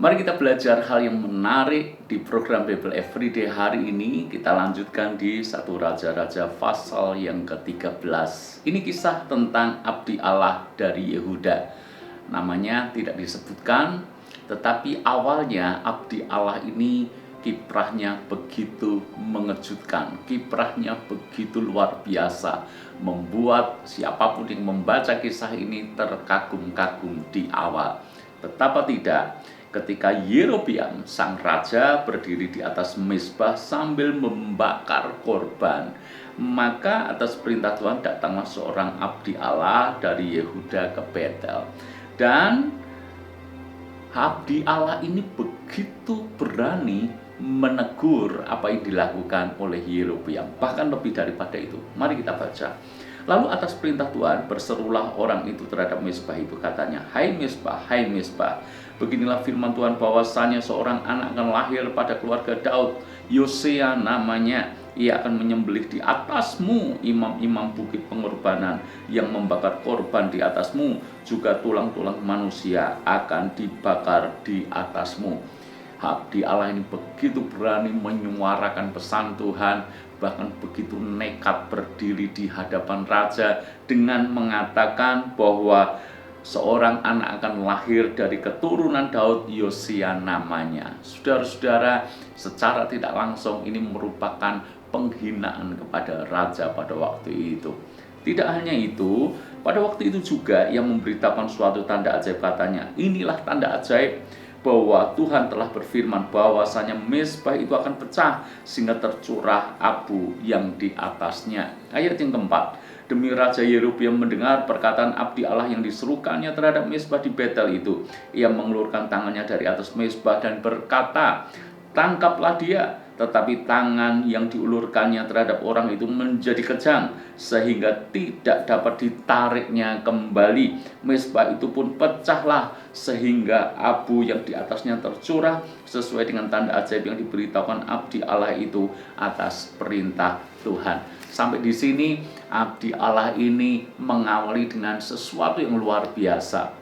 Mari kita belajar hal yang menarik di program Bible Everyday hari ini. Kita lanjutkan di 1 Raja-Raja pasal yang ke-13. Ini kisah tentang abdi Allah dari Yehuda. Namanya tidak disebutkan, tetapi awalnya abdi Allah ini kiprahnya begitu mengejutkan, kiprahnya begitu luar biasa, membuat siapapun yang membaca kisah ini terkagum-kagum di awal. Betapa tidak, ketika Yerobeam sang raja berdiri di atas mezbah sambil membakar korban, maka atas perintah Tuhan datanglah seorang abdi Allah dari Yehuda ke Betel. Dan abdi Allah ini begitu berani menegur apa yang dilakukan oleh Yerobeam, bahkan lebih daripada itu. Mari kita baca. Lalu atas perintah Tuhan berserulah orang itu terhadap mezbah itu, katanya, hai mezbah, beginilah firman Tuhan bahwasanya seorang anak akan lahir pada keluarga Daud, Yosea namanya. Ia akan menyembelih di atasmu imam-imam bukit pengorbanan yang membakar korban di atasmu, juga tulang-tulang manusia akan dibakar di atasmu. Abdi Allah ini begitu berani menyuarakan pesan Tuhan, bahkan begitu nekat berdiri di hadapan raja dengan mengatakan bahwa seorang anak akan lahir dari keturunan Daud, Yosea namanya. Saudara-saudara, secara tidak langsung ini merupakan penghinaan kepada raja pada waktu itu. Tidak hanya itu, pada waktu itu juga ia memberitakan suatu tanda ajaib, katanya, inilah tanda ajaib bahwa Tuhan telah berfirman bahwasanya mezbah itu akan pecah sehingga tercurah abu yang di atasnya. Ayat yang keempat, demi Raja Yerobeam mendengar perkataan abdi Allah yang diserukannya terhadap mezbah di Betel itu, ia mengulurkan tangannya dari atas mezbah dan berkata, tangkaplah dia. Tetapi tangan yang diulurkannya terhadap orang itu menjadi kejang, sehingga tidak dapat ditariknya kembali. Mezbah itu pun pecahlah, sehingga abu yang di atasnya tercurah sesuai dengan tanda ajaib yang diberitakan abdi Allah itu atas perintah Tuhan. Sampai di sini abdi Allah ini mengawali dengan sesuatu yang luar biasa.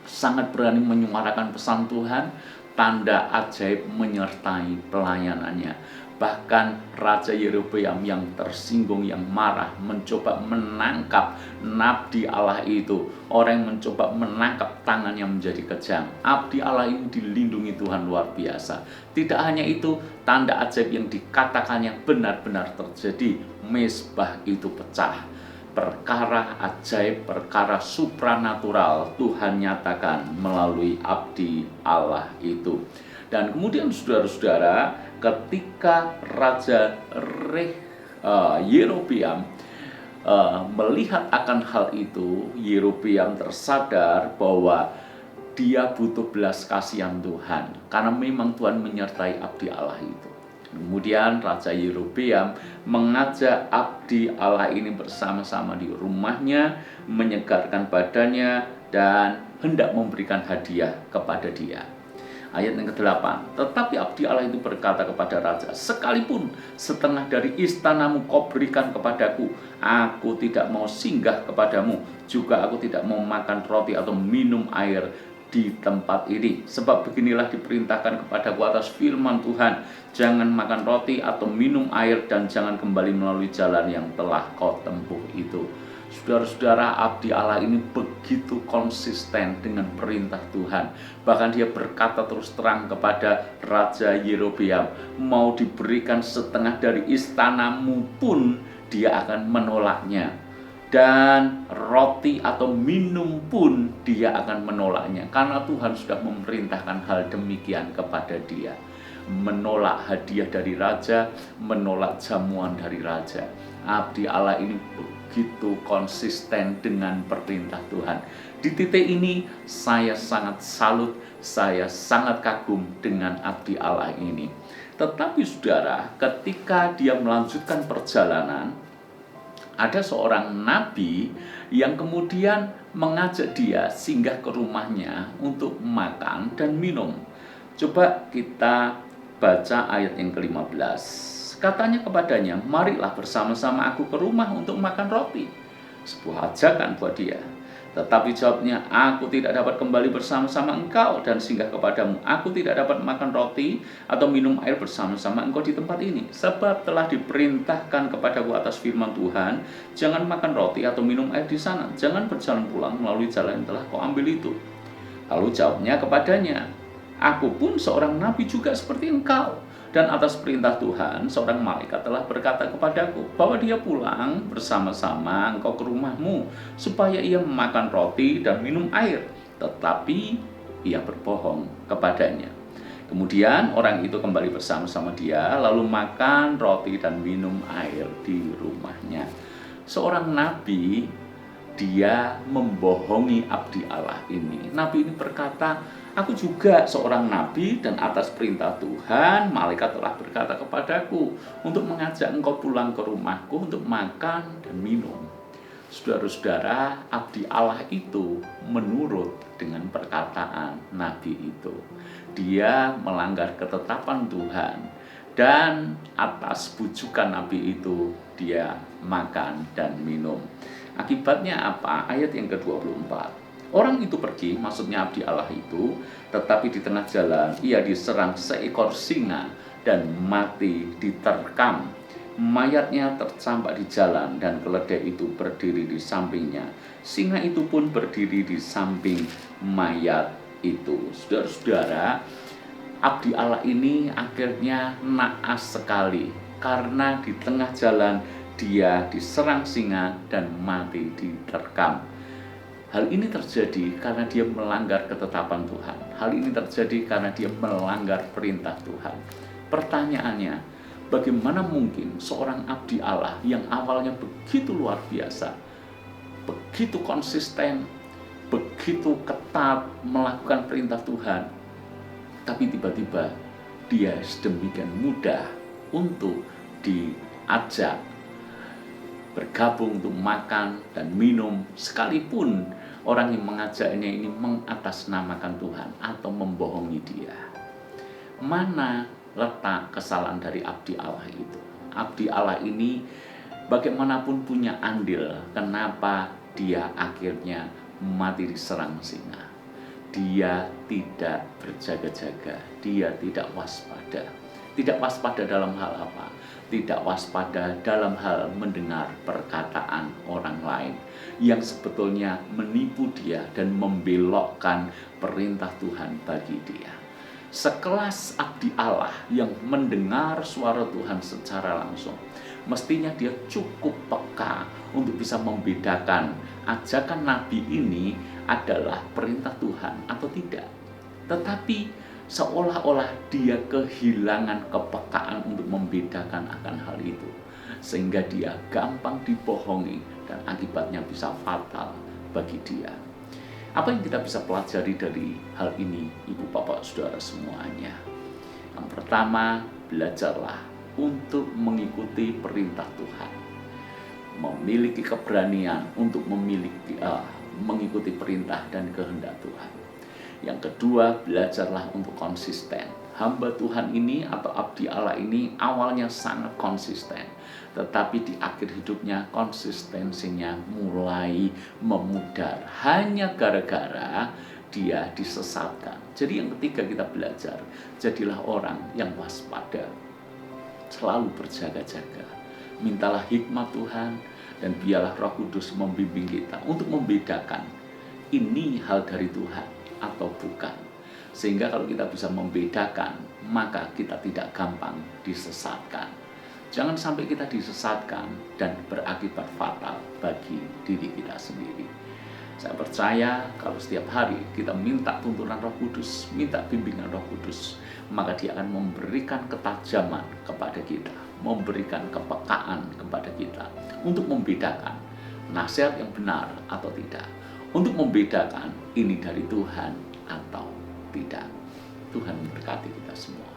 Sangat berani menyuarakan pesan Tuhan, tanda ajaib menyertai pelayanannya. Bahkan Raja Yerobeam yang tersinggung, yang marah, mencoba menangkap abdi Allah itu. Orang yang mencoba menangkap tangannya menjadi kejang. Abdi Allah ini dilindungi Tuhan luar biasa. Tidak hanya itu, tanda ajaib yang dikatakannya benar-benar terjadi. Mezbah itu pecah. Perkara ajaib, perkara supranatural Tuhan nyatakan melalui abdi Allah itu. Dan kemudian saudara-saudara, ketika Raja Yerobeam melihat akan hal itu, Yerobeam tersadar bahwa dia butuh belas kasihan Tuhan, karena memang Tuhan menyertai abdi Allah itu. Kemudian Raja Yerobeam mengajak abdi Allah ini bersama-sama di rumahnya, menyegarkan badannya, dan hendak memberikan hadiah kepada dia. Ayat yang ke-8, tetapi abdi Allah itu berkata kepada raja, sekalipun setengah dari istanamu kau berikan kepadaku, aku tidak mau singgah kepadamu, juga aku tidak mau makan roti atau minum air di tempat ini. Sebab beginilah diperintahkan kepadaku atas firman Tuhan, jangan makan roti atau minum air, dan jangan kembali melalui jalan yang telah kau tempuh itu. Saudara-saudara, abdi Allah ini begitu konsisten dengan perintah Tuhan. Bahkan dia berkata terus terang kepada Raja Yerobeam, mau diberikan setengah dari istanamu pun dia akan menolaknya. Dan roti atau minum pun dia akan menolaknya, karena Tuhan sudah memerintahkan hal demikian kepada dia. Menolak hadiah dari raja, menolak jamuan dari raja. Abdi Allah ini begitu konsisten dengan perintah Tuhan. Di titik ini saya sangat salut, saya sangat kagum dengan abdi Allah ini. Tetapi saudara, ketika dia melanjutkan perjalanan, ada seorang nabi yang kemudian mengajak dia singgah ke rumahnya untuk makan dan minum. Coba kita baca ayat yang ke-15. Katanya kepadanya, marilah bersama-sama aku ke rumah untuk makan roti. Sebuah ajakan buat dia. Tetapi jawabnya, aku tidak dapat kembali bersama-sama engkau dan singgah kepadamu. Aku tidak dapat makan roti atau minum air bersama-sama engkau di tempat ini. Sebab telah diperintahkan kepadaku atas firman Tuhan, jangan makan roti atau minum air di sana. Jangan berjalan pulang melalui jalan yang telah kau ambil itu. Lalu jawabnya kepadanya, aku pun seorang nabi juga seperti engkau. Dan atas perintah Tuhan, seorang malaikat telah berkata kepadaku, bahwa dia pulang bersama-sama engkau ke rumahmu, supaya ia makan roti dan minum air. Tetapi ia berbohong kepadanya. Kemudian orang itu kembali bersama-sama dia, lalu makan roti dan minum air di rumahnya. Seorang nabi, dia membohongi abdi Allah ini. Nabi ini berkata, aku juga seorang nabi dan atas perintah Tuhan, malaikat telah berkata kepadaku untuk mengajak engkau pulang ke rumahku untuk makan dan minum. Saudara-saudara, abdi Allah itu menurut dengan perkataan nabi itu. Dia melanggar ketetapan Tuhan dan atas bujukan nabi itu dia makan dan minum. Akibatnya apa? Ayat yang ke-24. Orang itu pergi, maksudnya abdi Allah itu, tetapi di tengah jalan ia diserang seekor singa dan mati diterkam. Mayatnya tercampak di jalan dan keledai itu berdiri di sampingnya. Singa itu pun berdiri di samping mayat itu. Saudara-saudara, abdi Allah ini akhirnya naas sekali karena di tengah jalan dia diserang singa dan mati diterkam. Hal ini terjadi karena dia melanggar ketetapan Tuhan. Hal ini terjadi karena dia melanggar perintah Tuhan. Pertanyaannya, bagaimana mungkin seorang abdi Allah yang awalnya begitu luar biasa, begitu konsisten, begitu ketat melakukan perintah Tuhan, tapi tiba-tiba dia sedemikian mudah untuk diajak bergabung untuk makan dan minum, sekalipun orang yang mengajaknya ini mengatasnamakan Tuhan atau membohongi dia. Mana letak kesalahan dari abdi Allah itu? Abdi Allah ini bagaimanapun punya andil kenapa dia akhirnya mati diserang singa. Dia tidak berjaga-jaga, dia tidak waspada. Tidak waspada dalam hal apa? Tidak waspada dalam hal mendengar perkataan orang lain yang sebetulnya menipu dia dan membelokkan perintah Tuhan bagi dia. Sekelas abdi Allah yang mendengar suara Tuhan secara langsung, mestinya dia cukup peka untuk bisa membedakan ajakan nabi ini adalah perintah Tuhan atau tidak. Tetapi seolah-olah dia kehilangan kepekaan untuk membedakan akan hal itu, sehingga dia gampang dibohongi dan akibatnya bisa fatal bagi dia. Apa yang kita bisa pelajari dari hal ini, ibu bapak saudara semuanya? Yang pertama, belajarlah untuk mengikuti perintah Tuhan, memiliki keberanian untuk mengikuti perintah dan kehendak Tuhan. Yang kedua, belajarlah untuk konsisten. Hamba Tuhan ini atau abdi Allah ini awalnya sangat konsisten, tetapi di akhir hidupnya konsistensinya mulai memudar hanya gara-gara dia disesatkan. Jadi yang ketiga kita belajar, jadilah orang yang waspada, selalu berjaga-jaga. Mintalah hikmat Tuhan dan biarlah Roh Kudus membimbing kita untuk membedakan ini hal dari Tuhan atau bukan. Sehingga kalau kita bisa membedakan, maka kita tidak gampang disesatkan. Jangan sampai kita disesatkan dan berakibat fatal bagi diri kita sendiri. Saya percaya kalau setiap hari kita minta tuntunan Roh Kudus, minta bimbingan Roh Kudus, maka dia akan memberikan ketajaman kepada kita, memberikan kepekaan kepada kita untuk membedakan nasihat yang benar atau tidak, untuk membedakan ini dari Tuhan atau tidak. Tuhan memberkati kita semua.